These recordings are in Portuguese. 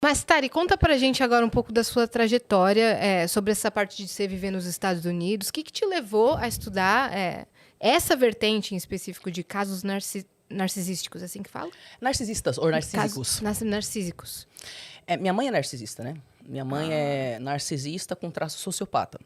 Mas, Tari, conta pra gente agora um pouco da sua trajetória sobre essa parte de você viver nos Estados Unidos. O que te levou a estudar essa vertente em específico de casos narcisísticos, assim que fala? Narcisistas ou narcísicos. Narcísicos. Minha mãe é narcisista, né? Minha mãe é narcisista com traço sociopata.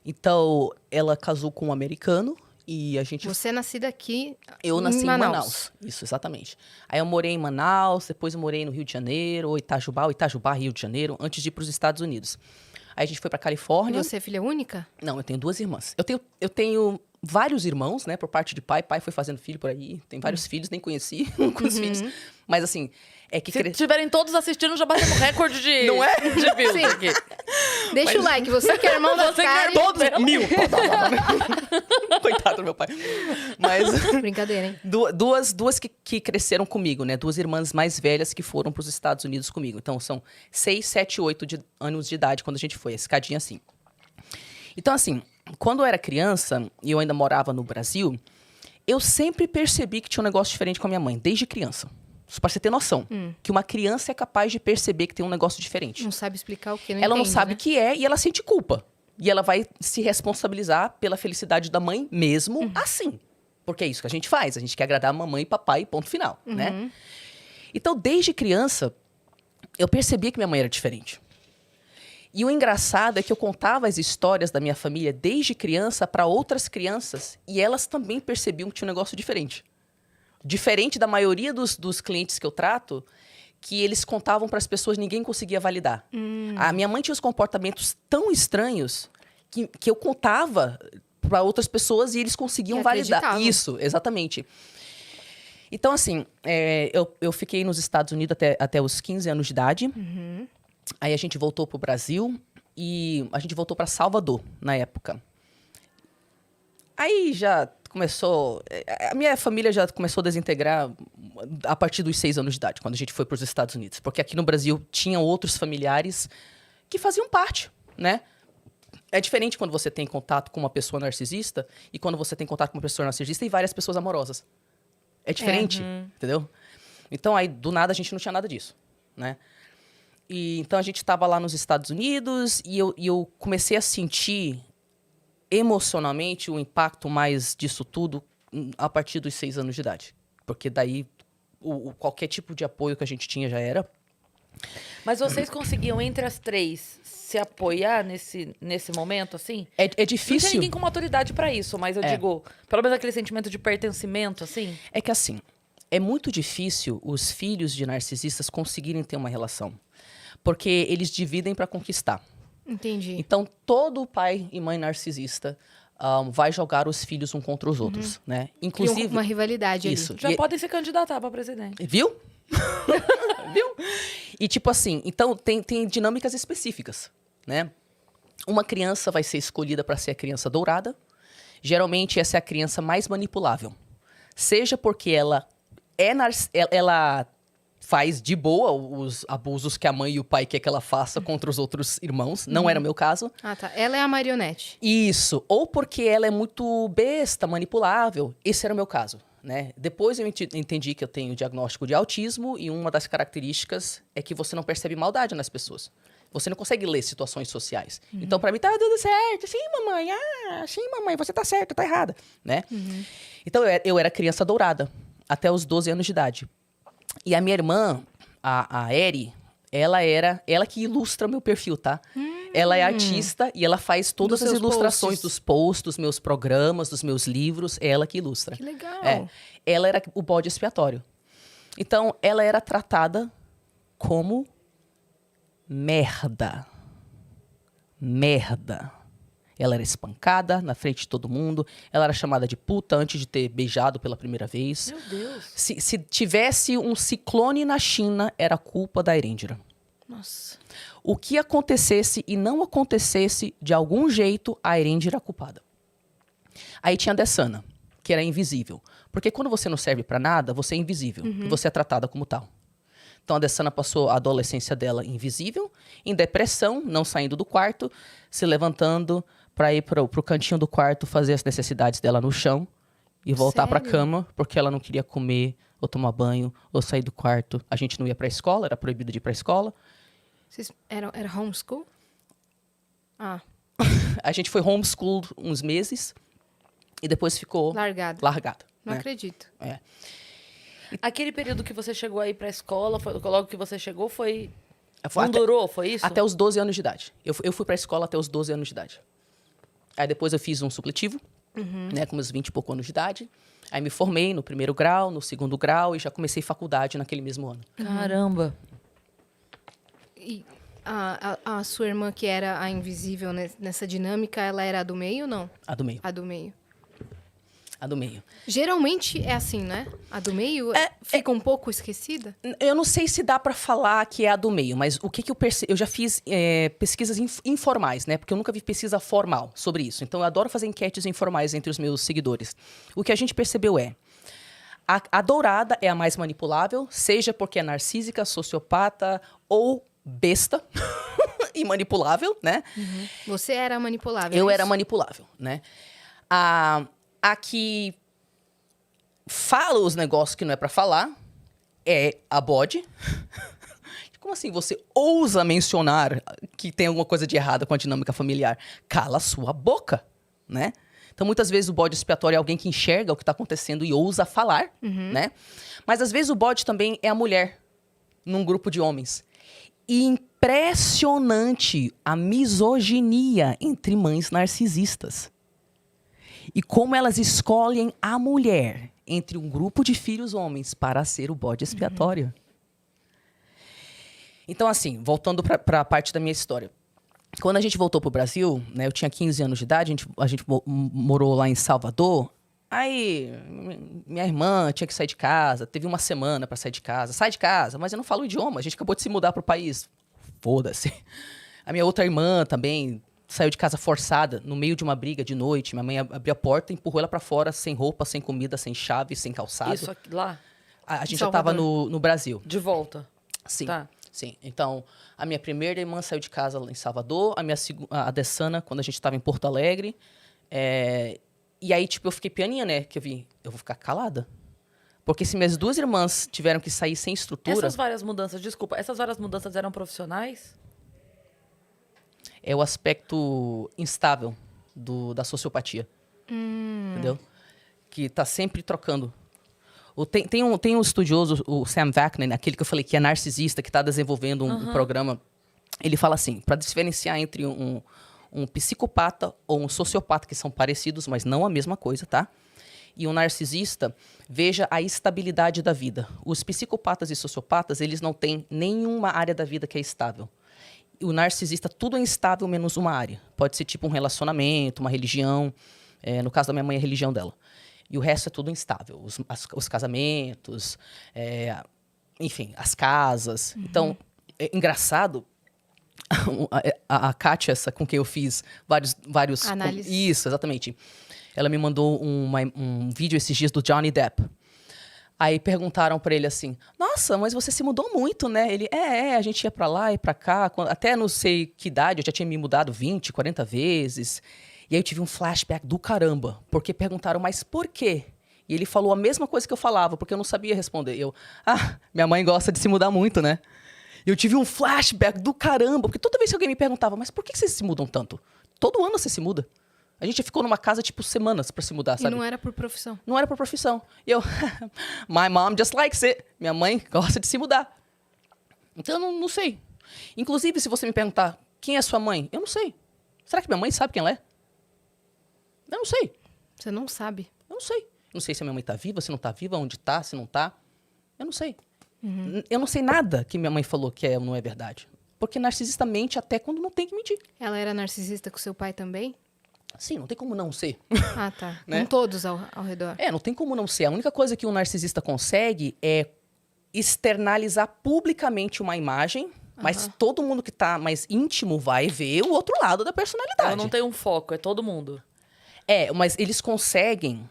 Então, ela casou com um americano e a gente... Você é nascida aqui Eu nasci em Manaus. Isso, exatamente. Aí eu morei em Manaus, depois eu morei no Rio de Janeiro, ou Itajubá, Rio de Janeiro, antes de ir para os Estados Unidos. Aí a gente foi para Califórnia. E você é filha única? Não, eu tenho 2 irmãs. Eu tenho vários irmãos, né, por parte de pai. Pai foi fazendo filho por aí. Tem vários filhos, nem conheci com os filhos. Mas assim, é que... Se tiverem todos assistindo, já batemos recorde de... Não é? De views Sim. aqui. Deixa o like, você que é irmão da Você Tari. quer todos? 1000. Coitado do meu pai. Mas... Brincadeira, hein? Duas que cresceram comigo, né? 2 irmãs mais velhas que foram para os Estados Unidos comigo. Então, são 6, 7, 8 anos de idade quando a gente foi. A escadinha assim. Então, assim, quando eu era criança e eu ainda morava no Brasil, eu sempre percebi que tinha um negócio diferente com a minha mãe, desde criança. Só pra você ter noção. Que uma criança é capaz de perceber que tem um negócio diferente. Não sabe explicar o que, Ela não sabe o que é e ela sente culpa. E ela vai se responsabilizar pela felicidade da mãe mesmo assim. Porque é isso que a gente faz. A gente quer agradar a mamãe e papai, ponto final, né? Então, desde criança, eu percebia que minha mãe era diferente. E o engraçado é que eu contava as histórias da minha família desde criança para outras crianças e elas também percebiam que tinha um negócio diferente. Diferente da maioria dos clientes que eu trato, que eles contavam para as pessoas e ninguém conseguia validar. A minha mãe tinha os comportamentos tão estranhos que eu contava para outras pessoas e eles conseguiam validar. Isso, exatamente. Então, assim, eu fiquei nos Estados Unidos até os 15 anos de idade. Aí a gente voltou para o Brasil e a gente voltou para Salvador, na época. Aí já começou... A minha família já começou a desintegrar a partir dos 6 anos de idade, quando a gente foi para os Estados Unidos. Porque aqui no Brasil tinham outros familiares que faziam parte, né? É diferente quando você tem contato com uma pessoa narcisista e quando você tem contato com uma pessoa narcisista e várias pessoas amorosas. É diferente, entendeu? Então, aí, do nada, a gente não tinha nada disso, né? E, então, a gente estava lá nos Estados Unidos e eu comecei a sentir emocionalmente o impacto mais disso tudo a partir dos 6 anos de idade. Porque daí, qualquer tipo de apoio que a gente tinha já era. Mas vocês conseguiam, entre as 3, se apoiar nesse momento, assim? É difícil. Não tem ninguém com maturidade pra isso, mas eu digo, pelo menos aquele sentimento de pertencimento, assim. É que assim, é muito difícil os filhos de narcisistas conseguirem ter uma relação. Porque eles dividem para conquistar. Entendi. Então, todo pai e mãe narcisista vai jogar os filhos um contra os outros, né? Inclusive... Uma rivalidade isso. ali. Já podem se candidatar pra presidente. Viu? Viu? E tipo assim, então tem dinâmicas específicas, né? Uma criança vai ser escolhida para ser a criança dourada. Geralmente essa é a criança mais manipulável. Seja porque ela faz de boa os abusos que a mãe e o pai quer que ela faça contra os outros irmãos. Não era o meu caso. Ah, tá. Ela é a marionete. Isso. Ou porque ela é muito besta, manipulável. Esse era o meu caso, né? Depois eu entendi que eu tenho diagnóstico de autismo e uma das características é que você não percebe maldade nas pessoas. Você não consegue ler situações sociais. Então, pra mim, tá tudo certo. Sim, mamãe. Sim, mamãe. Você tá certa, tá errada, né? Então, eu era criança dourada até os 12 anos de idade. E a minha irmã, a Eri, ela que ilustra meu perfil, tá? Ela é artista e ela faz todas as ilustrações dos posts, dos meus programas, dos meus livros. É ela que ilustra. Que legal. Ela era o bode expiatório. Então, ela era tratada como merda. Merda. Ela era espancada na frente de todo mundo. Ela era chamada de puta antes de ter beijado pela primeira vez. Meu Deus. Se tivesse um ciclone na China, era culpa da Erendira. Nossa. O que acontecesse e não acontecesse, de algum jeito, a Erendira era culpada. Aí tinha a Dessana, que era invisível. Porque quando você não serve pra nada, você é invisível. E você é tratada como tal. Então, a Dessana passou a adolescência dela invisível, em depressão, não saindo do quarto, se levantando para ir pro cantinho do quarto fazer as necessidades dela no chão e voltar para a cama, porque ela não queria comer, ou tomar banho, ou sair do quarto. A gente não ia para a escola, era proibido de ir para a escola. Era homeschool? Ah, A gente foi homeschooled uns meses e depois ficou largado. largado. Não né? acredito. É. Aquele período que você chegou aí pra escola, logo que você chegou, foi... Foi Não durou, foi isso? Até os 12 anos de idade. Eu fui pra escola até os 12 anos de idade. Aí depois eu fiz um supletivo, né, com meus 20 e poucos anos de idade. Aí me formei no primeiro grau, no segundo grau e já comecei faculdade naquele mesmo ano. Caramba. E a sua irmã, que era a invisível nessa dinâmica, ela era a do meio ou não? A do meio. A do meio. A do meio. Geralmente é assim, né? A do meio fica um pouco esquecida? Eu não sei se dá pra falar que é a do meio, mas o que eu percebo... Eu já fiz pesquisas informais, né? Porque eu nunca vi pesquisa formal sobre isso. Então, eu adoro fazer enquetes informais entre os meus seguidores. O que a gente percebeu é... A dourada é a mais manipulável, seja porque é narcísica, sociopata ou besta e manipulável, né? Você era manipulável. Eu é era isso? manipulável, né? A que fala os negócios que não é pra falar é a bode. Como assim você ousa mencionar que tem alguma coisa de errada com a dinâmica familiar? Cala a sua boca, né? Então, muitas vezes o bode expiatório é alguém que enxerga o que está acontecendo e ousa falar, né? Mas, às vezes, o bode também é a mulher num grupo de homens. E impressionante a misoginia entre mães narcisistas. E como elas escolhem a mulher entre um grupo de filhos homens para ser o bode expiatório. Então, assim, voltando para a parte da minha história. Quando a gente voltou pro Brasil, né, eu tinha 15 anos de idade, a gente morou lá em Salvador. Aí, minha irmã tinha que sair de casa, teve uma semana para sair de casa. Sai de casa, mas eu não falo o idioma, a gente acabou de se mudar pro país. Foda-se. A minha outra irmã também saiu de casa forçada, no meio de uma briga de noite. Minha mãe abriu a porta e empurrou ela para fora, sem roupa, sem comida, sem chave, sem calçado. Isso aqui, lá? A gente já tava no Brasil. De volta. Sim. Tá. Sim. Então, a minha primeira irmã saiu de casa lá em Salvador, a Dessana, quando a gente estava em Porto Alegre. E aí, tipo, eu fiquei pianinha, né? Que eu vou ficar calada. Porque se minhas duas irmãs tiveram que sair sem estrutura... Essas várias mudanças eram profissionais? É o aspecto instável da sociopatia. Entendeu? Que tá sempre trocando. Tem um estudioso, o Sam Vaknin, aquele que eu falei que é narcisista, que está desenvolvendo um programa. Ele fala assim, para diferenciar entre um psicopata ou um sociopata, que são parecidos, mas não a mesma coisa, tá? E um narcisista, veja a estabilidade da vida. Os psicopatas e sociopatas, eles não têm nenhuma área da vida que é estável. O narcisista, tudo é instável menos uma área. Pode ser tipo um relacionamento, uma religião. No caso da minha mãe, a religião dela. E o resto é tudo instável. Os casamentos, enfim, as casas. Então, é engraçado. A Kátia, essa com quem eu fiz vários... Análises. Isso, exatamente. Ela me mandou um vídeo esses dias do Johnny Depp. Aí perguntaram pra ele assim, nossa, mas você se mudou muito, né? Ele, a gente ia pra lá e pra cá, até não sei que idade, eu já tinha me mudado 20, 40 vezes. E aí eu tive um flashback do caramba, porque perguntaram, mas por quê? E ele falou a mesma coisa que eu falava, porque eu não sabia responder. Minha mãe gosta de se mudar muito, né? E eu tive um flashback do caramba, porque toda vez que alguém me perguntava, mas por que vocês se mudam tanto? Todo ano você se muda. A gente ficou numa casa, tipo, semanas pra se mudar, sabe? E não era por profissão. Não era por profissão. E eu, my mom just likes it. Minha mãe gosta de se mudar. Então, eu não sei. Inclusive, se você me perguntar, quem é sua mãe? Eu não sei. Será que minha mãe sabe quem ela é? Eu não sei. Você não sabe. Eu não sei. Não sei se a minha mãe tá viva, se não tá viva, onde tá, se não tá. Eu não sei. Eu não sei nada que minha mãe falou que não é verdade. Porque narcisista mente até quando não tem que mentir. Ela era narcisista com seu pai também? Sim, não tem como não ser. Ah, tá. Né? Com todos ao redor. Não tem como não ser. A única coisa que um narcisista consegue é externalizar publicamente uma imagem, mas todo mundo que tá mais íntimo vai ver o outro lado da personalidade. Ela não tem um foco, é todo mundo. Mas eles conseguem...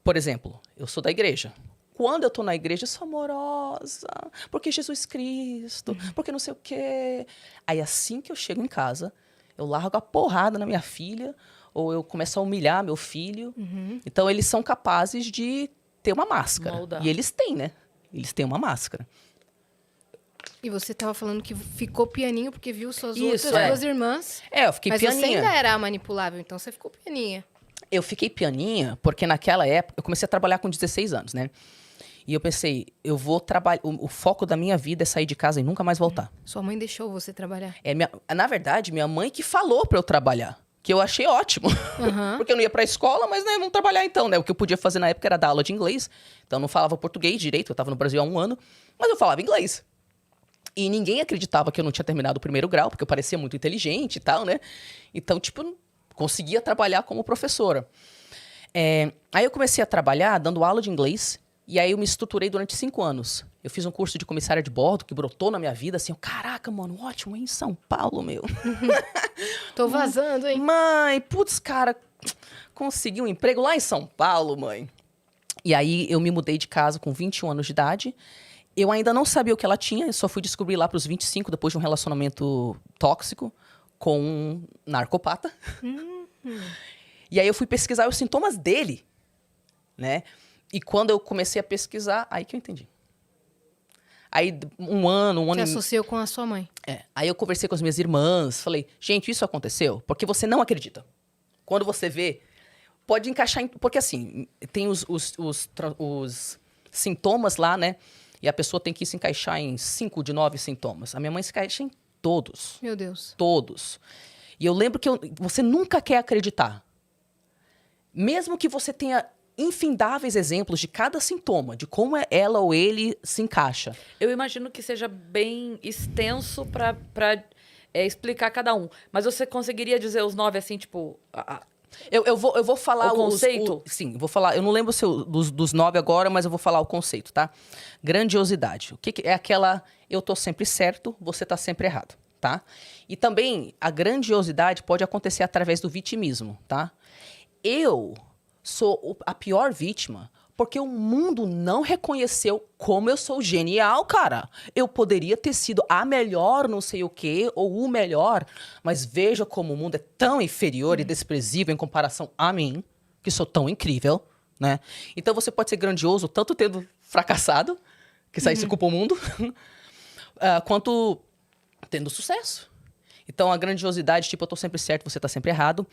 Por exemplo, eu sou da igreja. Quando eu tô na igreja, eu sou amorosa. Porque Jesus Cristo. Porque não sei o quê. Aí assim que eu chego em casa, eu largo a porrada na minha filha... ou eu começo a humilhar meu filho. Então, eles são capazes de ter uma máscara. Moldar. E eles têm, né? Eles têm uma máscara. E você tava falando que ficou pianinho porque viu suas Isso, outras é. duas irmãs. Eu fiquei Mas pianinha. você ainda era manipulável, então você ficou pianinha. Eu fiquei pianinha porque naquela época eu comecei a trabalhar com 16 anos, né? E eu pensei, eu vou trabalhar. O foco da minha vida é sair de casa e nunca mais voltar. Sua mãe deixou você trabalhar. Na verdade, minha mãe que falou pra eu trabalhar. Que eu achei ótimo. Aham. Porque eu não ia pra escola, mas né, vamos trabalhar então, né? O que eu podia fazer na época era dar aula de inglês. Então eu não falava português direito, eu tava no Brasil há 1 ano, mas eu falava inglês. E ninguém acreditava que eu não tinha terminado o 1º grau, porque eu parecia muito inteligente e tal, né? Então, tipo, eu conseguia trabalhar como professora. Aí eu comecei a trabalhar dando aula de inglês, e aí eu me estruturei durante 5 anos. Eu fiz um curso de comissária de bordo, que brotou na minha vida, assim, caraca, mano, ótimo, em São Paulo, meu. Tô vazando, hein? Mãe, putz, cara, consegui um emprego lá em São Paulo, mãe. E aí eu me mudei de casa com 21 anos de idade. Eu ainda não sabia o que ela tinha, eu só fui descobrir lá pros 25, depois de um relacionamento tóxico com um narcopata. E aí eu fui pesquisar os sintomas dele, né? E quando eu comecei a pesquisar, aí que eu entendi. Aí um ano Você e... associou com a sua mãe. Aí eu conversei com as minhas irmãs, falei, gente, isso aconteceu porque você não acredita. Quando você vê, pode encaixar em... Porque assim, tem os sintomas lá, né? E a pessoa tem que se encaixar em 5 de 9 sintomas. A minha mãe se encaixa em todos. Meu Deus. Todos. E eu lembro que você nunca quer acreditar. Mesmo que você tenha infindáveis exemplos de cada sintoma, de como ela ou ele se encaixa. Eu imagino que seja bem extenso pra explicar cada um. Mas você conseguiria dizer os 9 assim, tipo... Eu vou falar O conceito? Sim, eu vou falar. Eu não lembro dos 9 agora, mas eu vou falar o conceito, tá? Grandiosidade. O que é aquela... Eu tô sempre certo, você tá sempre errado, tá? E também, a grandiosidade pode acontecer através do vitimismo, tá? Eu sou a pior vítima porque o mundo não reconheceu como eu sou genial, cara. Eu poderia ter sido a melhor não sei o quê, ou o melhor, mas veja como o mundo é tão inferior e desprezível em comparação a mim, que sou tão incrível, né? Então você pode ser grandioso tanto tendo fracassado, que isso aí se culpa o mundo, quanto tendo sucesso. Então, a grandiosidade, tipo, eu tô sempre certo, você tá sempre errado.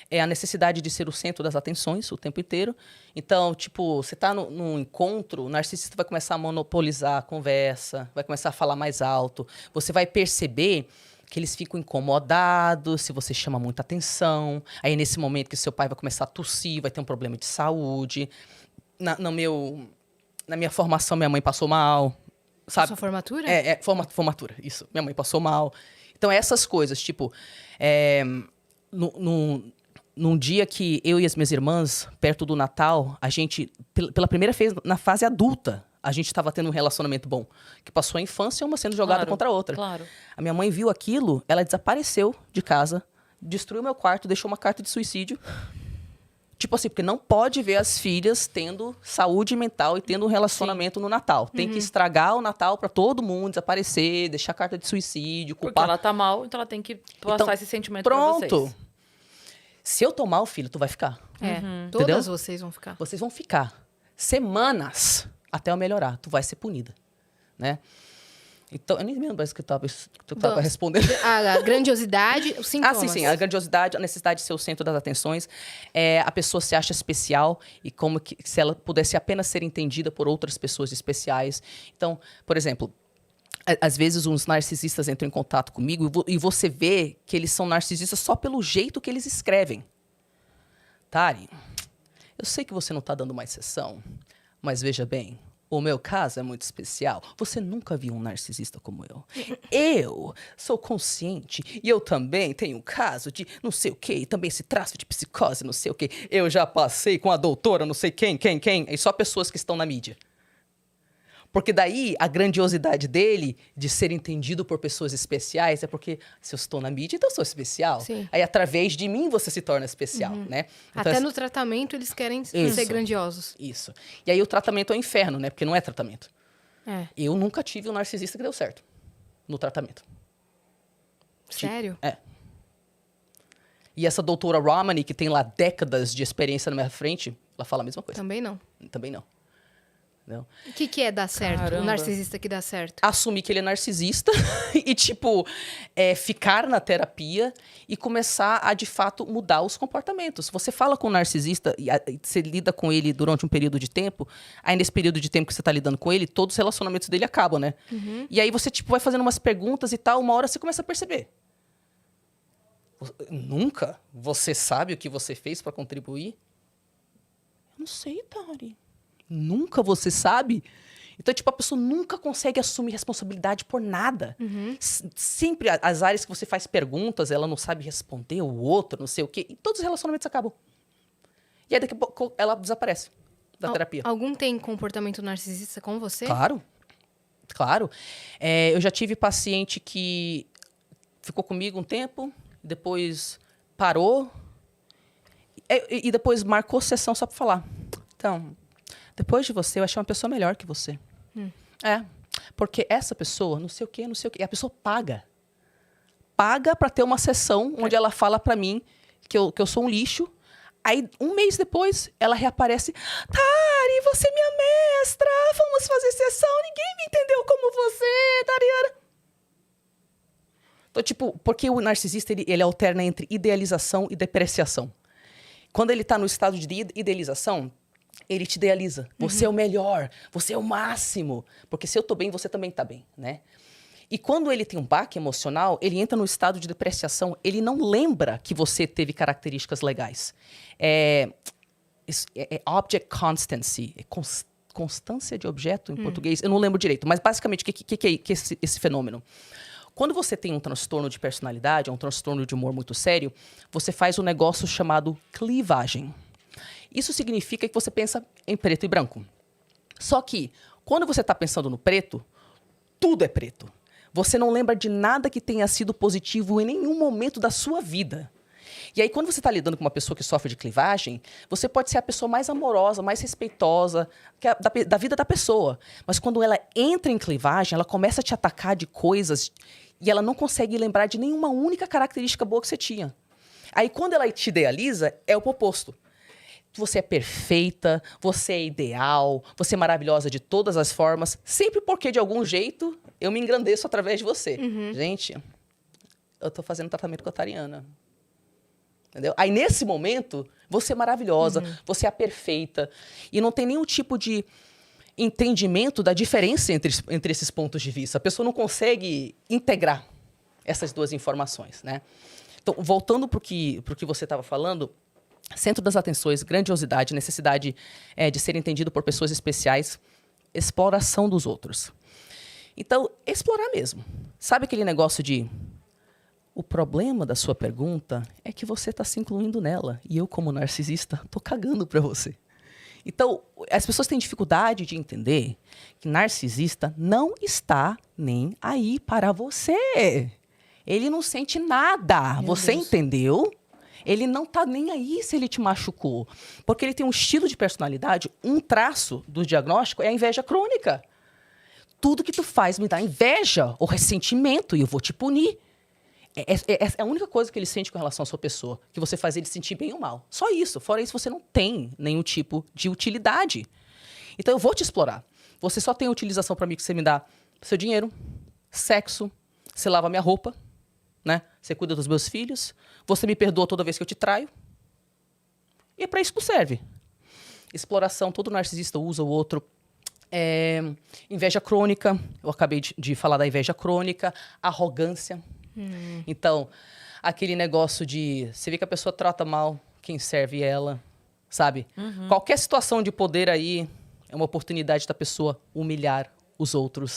É a necessidade de ser o centro das atenções o tempo inteiro. Então, tipo, você tá num encontro, o narcisista vai começar a monopolizar a conversa, vai começar a falar mais alto. Você vai perceber que eles ficam incomodados se você chama muita atenção. Aí, nesse momento que seu pai vai começar a tossir, vai ter um problema de saúde. Na minha formação, minha mãe passou mal, sabe? Sua formatura? Formatura, isso. Minha mãe passou mal. Então, essas coisas, tipo... Num dia que eu e as minhas irmãs, perto do Natal, a gente, pela primeira vez na fase adulta, a gente estava tendo um relacionamento bom. Que passou a infância, uma sendo jogada contra a outra. Claro. A minha mãe viu aquilo, ela desapareceu de casa, destruiu meu quarto, deixou uma carta de suicídio. Tipo assim, porque não pode ver as filhas tendo saúde mental e tendo um relacionamento no Natal. Tem que estragar o Natal pra todo mundo desaparecer, deixar carta de suicídio, Porque culpar. ela tá mal, então ela tem que passar Então, esse sentimento pra vocês. Pronto. Se eu tomar o filho, tu vai ficar. Todas Entendeu? vocês vão ficar. Vocês vão ficar semanas até eu melhorar. Tu vai ser punida, né? Então, eu nem lembro mais o que tu tava respondendo. A grandiosidade, os sintomas. Sim. A grandiosidade, a necessidade de ser o centro das atenções. A pessoa se acha especial e como que se ela pudesse apenas ser entendida por outras pessoas especiais. Então, por exemplo, às vezes uns narcisistas entram em contato comigo e você vê que eles são narcisistas só pelo jeito que eles escrevem. Tari, eu sei que você não está dando mais sessão, mas veja bem, o meu caso é muito especial. Você nunca viu um narcisista como eu. Eu sou consciente e eu também tenho um caso de não sei o quê, e também esse traço de psicose, não sei o quê. Eu já passei com a doutora não sei quem. E só pessoas que estão na mídia. Porque daí a grandiosidade dele de ser entendido por pessoas especiais é porque se eu estou na mídia, então eu sou especial. Sim. Aí através de mim você se torna especial, né? Então, Até no tratamento eles querem ser grandiosos. Isso. E aí o tratamento é o inferno, né? Porque não é tratamento. É. Eu nunca tive um narcisista que deu certo no tratamento. Sério? E essa doutora Romani, que tem lá décadas de experiência na minha frente, ela fala a mesma coisa. Também não. Também não. Entendeu? O que é dar certo? Caramba. O narcisista que dá certo? Assumir que ele é narcisista e, tipo, ficar na terapia e começar a, de fato, mudar os comportamentos. Você fala com o narcisista e você lida com ele durante um período de tempo, aí nesse período de tempo que você tá lidando com ele, todos os relacionamentos dele acabam, né? E aí você, tipo, vai fazendo umas perguntas e tal, uma hora você começa a perceber. Nunca você sabe o que você fez para contribuir? Eu não sei, Tari. Nunca você sabe? Então, tipo, a pessoa nunca consegue assumir responsabilidade por nada. Sempre as áreas que você faz perguntas, ela não sabe responder, o outro, não sei o quê. E todos os relacionamentos acabam. E aí, daqui a pouco, ela desaparece da terapia. Algum tem comportamento narcisista com você? Claro. Claro. Eu já tive paciente que ficou comigo um tempo, depois parou e depois marcou sessão só pra falar. Então, depois de você, eu achei uma pessoa melhor que você. Porque essa pessoa, não sei o quê, não sei o quê. E a pessoa paga. Paga pra ter uma sessão onde ela fala pra mim que eu sou um lixo. Aí, um mês depois, ela reaparece. Tari, você é minha mestra. Vamos fazer sessão. Ninguém me entendeu como você, Tariana. Então, tipo, porque o narcisista, ele alterna entre idealização e depreciação. Quando ele tá no estado de idealização, ele te idealiza. Você é o melhor, você é o máximo. Porque se eu tô bem, você também tá bem, né? E quando ele tem um baque emocional, ele entra no estado de depreciação. Ele não lembra que você teve características legais. É object constancy. Constância de objeto em português. Eu não lembro direito. Mas basicamente, o que é esse fenômeno? Quando você tem um transtorno de personalidade, um transtorno de humor muito sério, você faz um negócio chamado clivagem. Isso significa que você pensa em preto e branco. Só que, quando você está pensando no preto, tudo é preto. Você não lembra de nada que tenha sido positivo em nenhum momento da sua vida. E aí, quando você está lidando com uma pessoa que sofre de clivagem, você pode ser a pessoa mais amorosa, mais respeitosa da vida da pessoa. Mas quando ela entra em clivagem, ela começa a te atacar de coisas e ela não consegue lembrar de nenhuma única característica boa que você tinha. Aí, quando ela te idealiza, é o oposto. Você é perfeita, você é ideal, você é maravilhosa de todas as formas, sempre porque, de algum jeito, eu me engrandeço através de você. Gente, eu tô fazendo tratamento com a Tariana. Entendeu? Aí, nesse momento, você é maravilhosa, você é perfeita. E não tem nenhum tipo de entendimento da diferença entre esses pontos de vista. A pessoa não consegue integrar essas duas informações, né? Então, voltando para o que você estava falando, centro das atenções, grandiosidade, necessidade de ser entendido por pessoas especiais, exploração dos outros. Então, explorar mesmo. Sabe aquele negócio de... O problema da sua pergunta é que você está se incluindo nela. E eu, como narcisista, estou cagando para você. Então, as pessoas têm dificuldade de entender que narcisista não está nem aí para você. Ele não sente nada. Meu Você Deus. entendeu? Ele não tá nem aí se ele te machucou. Porque ele tem um estilo de personalidade, um traço do diagnóstico é a inveja crônica. Tudo que tu faz me dá inveja ou ressentimento e eu vou te punir. É a única coisa que ele sente com relação à sua pessoa, que você faz ele se sentir bem ou mal. Só isso. Fora isso, você não tem nenhum tipo de utilidade. Então, eu vou te explorar. Você só tem utilização para mim que você me dá seu dinheiro, sexo, você lava minha roupa, né? Você cuida dos meus filhos, você me perdoa toda vez que eu te traio. E é para isso que tu serve. Exploração, todo narcisista usa o outro. Inveja crônica, eu acabei de falar da inveja crônica, arrogância. Então, aquele negócio de... Você vê que a pessoa trata mal quem serve ela, sabe? Qualquer situação de poder aí é uma oportunidade da pessoa humilhar os outros